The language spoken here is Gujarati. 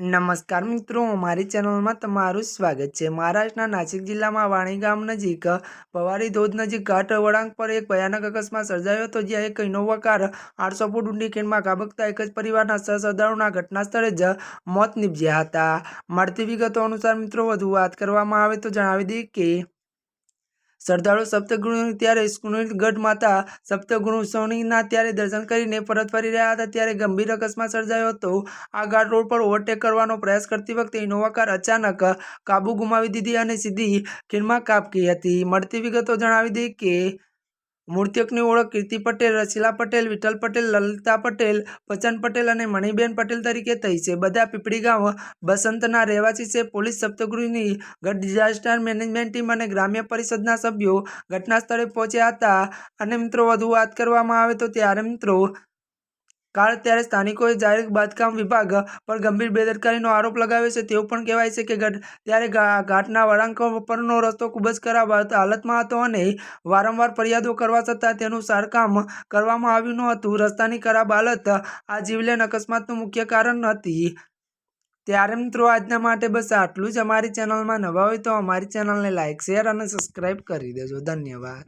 નમસ્કાર મિત્રો, મારી ચેનલમાં તમારું સ્વાગત છે। મહારાષ્ટ્રના નાસિક જિલ્લામાં વાણી ગામ નજીક પવારી ધોધ નજીક ઘાટ વળાંક પર એક ભયાનક અકસ્માત સર્જાયો હતો, જ્યાં એક ઇનોવા કાર 800 ફૂટ ઊંડી ખીણમાં ખાબકતા એક જ પરિવારના 6 શ્રદ્ધાળુઓના ઘટના સ્થળે જ મોત નીપજ્યા હતા। મળતી વિગતો અનુસાર મિત્રો વધુ વાત કરવામાં આવે તો જણાવી દઈએ કે શ્રદ્ધાળુ સપ્તગૃહની ત્યારે સ્કુનગઢ માતા સપ્તગૃહસોનીના ત્યારે દર્શન કરીને પરત ફરી રહ્યા હતા, ત્યારે ગંભીર અકસ્માત સર્જાયો હતો। આ ઘાટ રોડ પર ઓવરટેક કરવાનો પ્રયાસ કરતી વખતે ઇનોવા કાર અચાનક કાબુ ગુમાવી દીધી અને સીધી ખીણમાં ખાબકી હતી। મળતી વિગતો જણાવી દઈએ કે મૃતકની ઓળખ કીર્તિ પટેલ, રસીલા પટેલ, વિઠ્ઠલ પટેલ, લલિતા પટેલ, બચન પટેલ અને મણિબેન પટેલ તરીકે થઈ છે। બધા પીપળી ગામ બસંતના રહેવાસી છે। પોલીસ, સપ્તગૃહની ડિઝાસ્ટર મેનેજમેન્ટ ટીમ અને ગ્રામ્ય પરિષદના સભ્યો ઘટના સ્થળે પહોંચ્યા હતા। અને મિત્રો વધુ વાત કરવામાં આવે તો ત્યારે સ્થાનિકોએ જાહેર બાંધકામ વિભાગ પર ગંભીર બેદરકારીનો આરોપ લગાવ્યો છે। તેવું પણ કહેવાય છે કે ત્યારે ઘાટના વળાંક પરનો રસ્તો ખૂબ જ ખરાબ હાલતમાં હતો અને વારંવાર ફરિયાદો કરવા છતાં તેનું સારકામ કરવામાં આવ્યું ન હતું। રસ્તાની ખરાબ હાલત આ જીવલેણ અકસ્માતનું મુખ્ય કારણ હતી। ત્યારે મિત્રો આજના માટે બસ આટલું જ। અમારી ચેનલમાં નવા હોય તો અમારી ચેનલને લાઇક, શેર અને સબસ્ક્રાઈબ કરી દેજો। ધન્યવાદ।